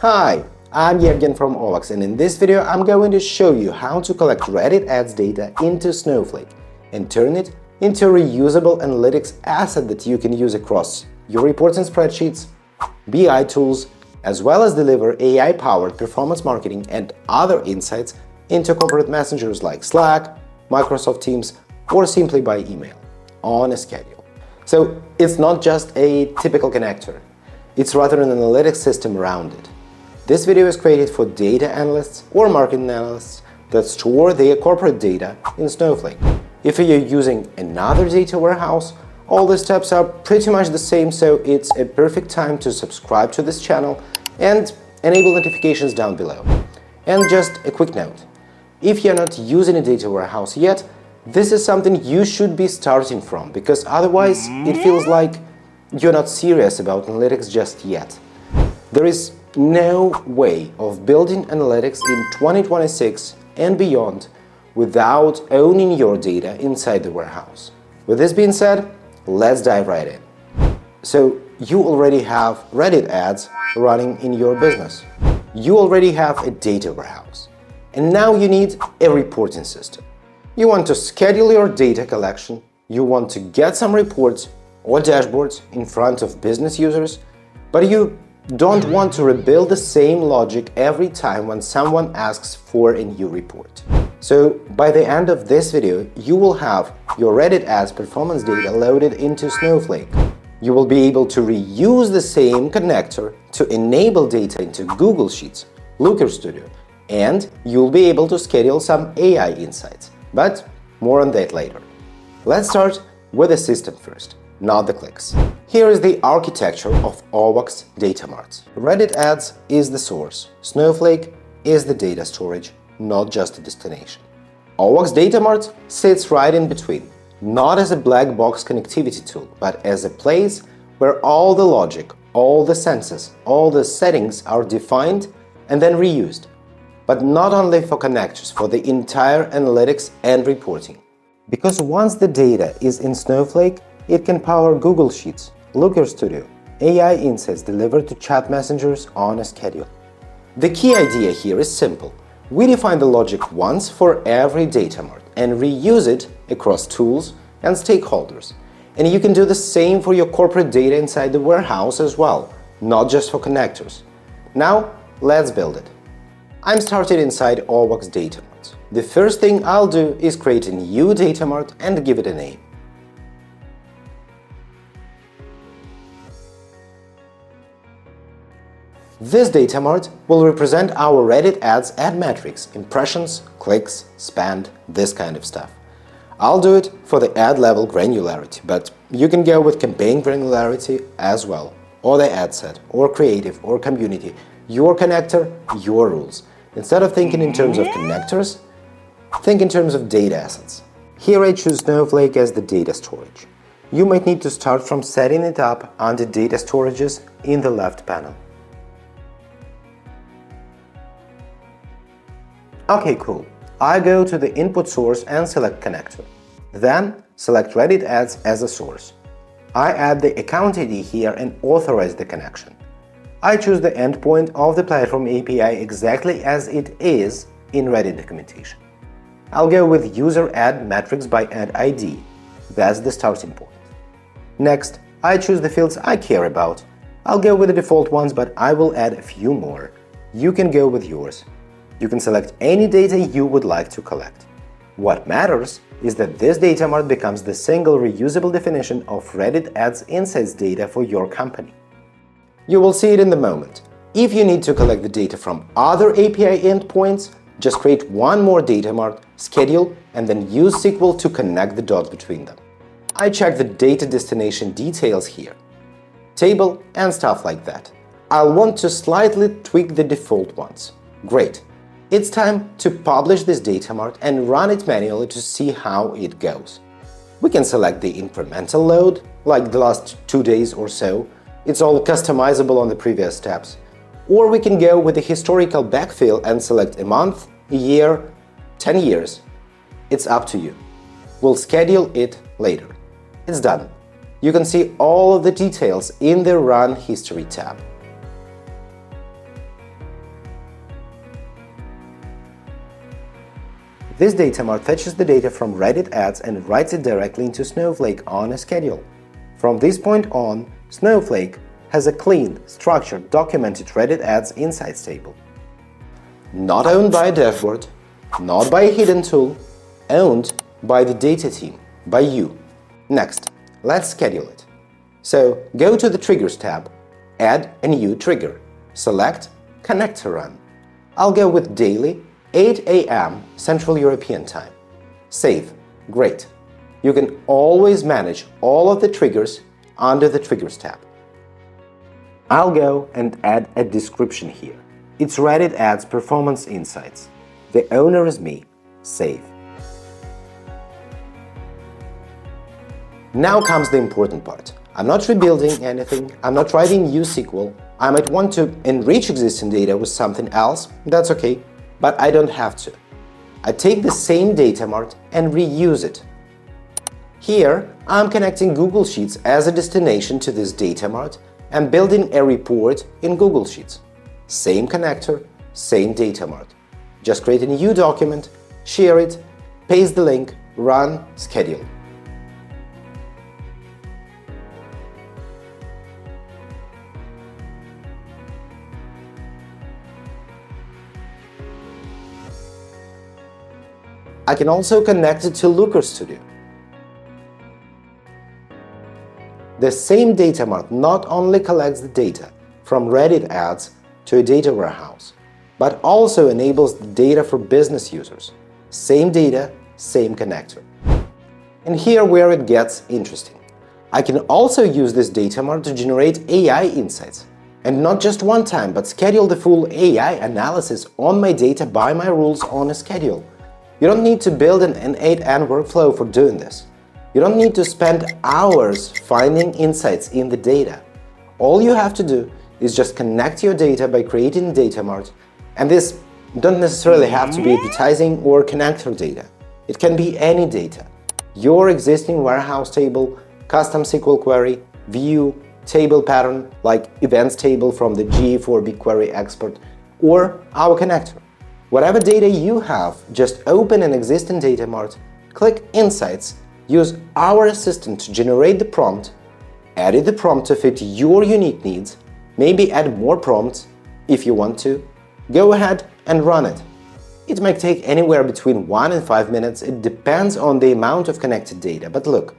Hi, I'm Yergen from OWOX, and in this video I'm going to show you how to collect Reddit ads data into Snowflake and turn it into a reusable analytics asset that you can use across your reports and spreadsheets, BI tools, as well as deliver AI-powered performance marketing and other insights into corporate messengers like Slack, Microsoft Teams, or simply by email on a schedule. So it's not just a typical connector, it's rather an analytics system around it. This video is created for data analysts or marketing analysts that store their corporate data in Snowflake. If you're using another data warehouse, all the steps are pretty much the same, so it's a perfect time to subscribe to this channel and enable notifications down below. And just a quick note, if you're not using a data warehouse yet, this is something you should be starting from, because otherwise it feels like you're not serious about analytics just yet. There is no way of building analytics in 2026 and beyond without owning your data inside the warehouse. With this being said, let's dive right in. So you already have Reddit ads running in your business. You already have a data warehouse. And now you need a reporting system. You want to schedule your data collection, you want to get some reports or dashboards in front of business users, but you don't want to rebuild the same logic every time when someone asks for a new report. So by the end of this video, you will have your Reddit ads performance data loaded into Snowflake. You will be able to reuse the same connector to enable data into Google Sheets, Looker Studio, and you'll be able to schedule some AI insights. But more on that later. Let's start with the system first, not the clicks. Here is the architecture of OWOX Data Mart. Reddit ads is the source. Snowflake is the data storage, not just a destination. OWOX Data Mart sits right in between, not as a black box connectivity tool, but as a place where all the logic, all the senses, all the settings are defined and then reused. But not only for connectors, for the entire analytics and reporting. Because once the data is in Snowflake, it can power Google Sheets, Looker Studio, AI insights delivered to chat messengers on a schedule. The key idea here is simple. We define the logic once for every data mart and reuse it across tools and stakeholders. And you can do the same for your corporate data inside the warehouse as well, not just for connectors. Now, let's build it. I'm started inside OWOX Data Mart. The first thing I'll do is create a new data mart and give it a name. This data mart will represent our Reddit ads ad metrics, impressions, clicks, spend, this kind of stuff. I'll do it for the ad level granularity, but you can go with campaign granularity as well, or the ad set, or creative, or community, your connector, your rules. Instead of thinking in terms of connectors, think in terms of data assets. Here I choose Snowflake as the data storage. You might need to start from setting it up under data storages in the left panel. Okay, cool. I go to the input source and select connector. Then select Reddit ads as a source. I add the account ID here and authorize the connection. I choose the endpoint of the platform API exactly as it is in Reddit documentation. I'll go with user ad metrics by ad ID. That's the starting point. Next, I choose the fields I care about. I'll go with the default ones, but I will add a few more. You can go with yours. You can select any data you would like to collect. What matters is that this data mart becomes the single reusable definition of Reddit ads insights data for your company. You will see it in the moment. If you need to collect the data from other API endpoints, just create one more data mart, schedule, and then use SQL to connect the dots between them. I check the data destination details here, table and stuff like that. I'll want to slightly tweak the default ones. Great. It's time to publish this data mart and run it manually to see how it goes. We can select the incremental load, like the last 2 days or so. It's all customizable on the previous steps. Or we can go with the historical backfill and select a month, a year, 10 years. It's up to you. We'll schedule it later. It's done. You can see all of the details in the Run History tab. This Data Mart fetches the data from Reddit ads and writes it directly into Snowflake on a schedule. From this point on, Snowflake has a clean, structured, documented Reddit ads insights table. Not owned by a dashboard, not by a hidden tool, owned by the data team, by you. Next, let's schedule it. So go to the Triggers tab, add a new trigger, select Connect to Run. I'll go with daily, 8 a.m. Central European Time. Save. Great. You can always manage all of the triggers under the Triggers tab. I'll go and add a description here. It's Reddit Ads Performance Insights. The owner is me. Save. Now comes the important part. I'm not rebuilding anything, I'm not writing new SQL. I might want to enrich existing data with something else, that's okay, but I don't have to. I take the same Data Mart and reuse it. Here, I'm connecting Google Sheets as a destination to this Data Mart and building a report in Google Sheets. Same connector, same Data Mart. Just create a new document, share it, paste the link, run, schedule. I can also connect it to Looker Studio. The same Data Mart not only collects the data from Reddit ads to a data warehouse, but also enables the data for business users. Same data, same connector. And here where it gets interesting. I can also use this Data Mart to generate AI insights. And not just one time, but schedule the full AI analysis on my data by my rules on a schedule. You don't need to build an N8N workflow for doing this. You don't need to spend hours finding insights in the data. All you have to do is just connect your data by creating Data Mart, and this don't necessarily have to be advertising or connector data. It can be any data. Your existing warehouse table, custom SQL query, view, table pattern like events table from the GA4 BigQuery export, or our connector. Whatever data you have, just open an existing Data Mart, click Insights, use our assistant to generate the prompt, edit the prompt to fit your unique needs, maybe add more prompts if you want to. Go ahead and run it. It might take anywhere between 1 and 5 minutes, it depends on the amount of connected data. But look,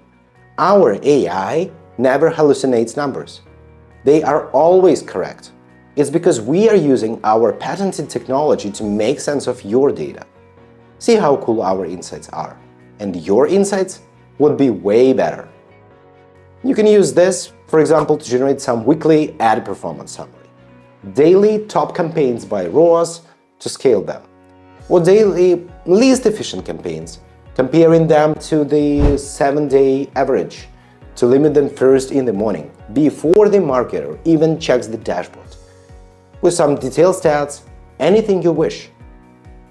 our AI never hallucinates numbers. They are always correct. It's because we are using our patented technology to make sense of your data. See how cool our insights are. And your insights would be way better. You can use this, for example, to generate some weekly ad performance summary, daily top campaigns by ROAS to scale them, or daily least efficient campaigns, comparing them to the 7-day average to limit them first in the morning, before the marketer even checks the dashboard. With some detailed stats, anything you wish.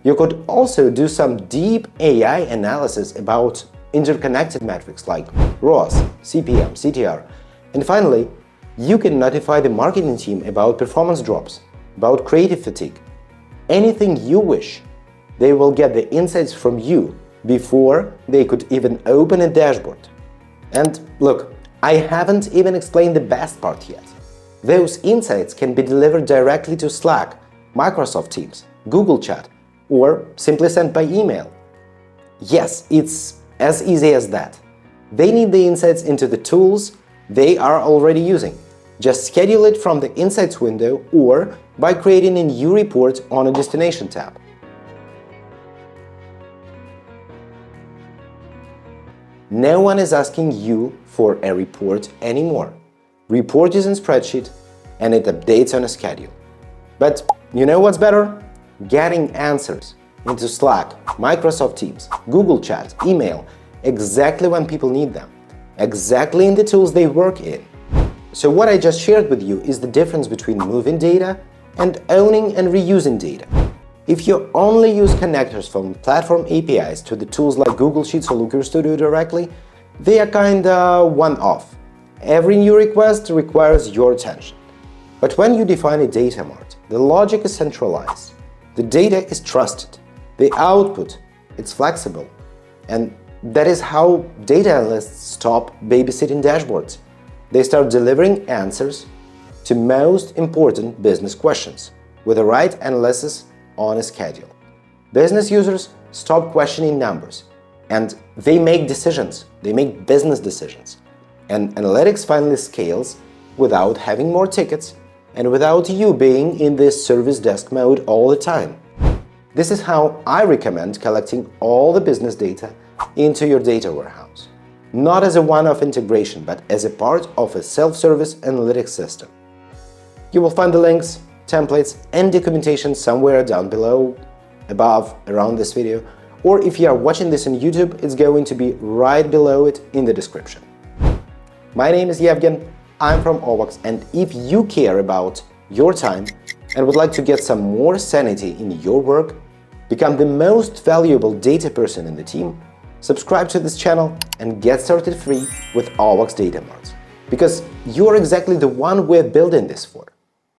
You could also do some deep AI analysis about interconnected metrics like ROAS, CPM, CTR. And finally, you can notify the marketing team about performance drops, about creative fatigue. Anything you wish. They will get the insights from you before they could even open a dashboard. And look, I haven't even explained the best part yet. Those insights can be delivered directly to Slack, Microsoft Teams, Google Chat, or simply sent by email. Yes, it's as easy as that. They need the insights into the tools they are already using. Just schedule it from the Insights window or by creating a new report on a Destination tab. No one is asking you for a report anymore. Report is in spreadsheet and it updates on a schedule. But you know what's better? Getting answers into Slack, Microsoft Teams, Google Chat, email, exactly when people need them, exactly in the tools they work in. So what I just shared with you is the difference between moving data and owning and reusing data. If you only use connectors from platform APIs to the tools like Google Sheets or Looker Studio directly, they are kinda one-off. Every new request requires your attention. But when you define a Data Mart, the logic is centralized. The data is trusted. The output it's flexible. And that is how data analysts stop babysitting dashboards. They start delivering answers to most important business questions with the right analysis on a schedule. Business users stop questioning numbers and they make decisions, they make business decisions. And analytics finally scales without having more tickets and without you being in this service desk mode all the time. This is how I recommend collecting all the business data into your data warehouse. Not as a one-off integration, but as a part of a self-service analytics system. You will find the links, templates, and documentation somewhere down below, above, around this video, or if you are watching this on YouTube, it's going to be right below it in the description. My name is Yevgen, I'm from OWOX, and if you care about your time and would like to get some more sanity in your work, become the most valuable data person in the team, subscribe to this channel and get started free with OWOX Data Mart. Because you are exactly the one we're building this for.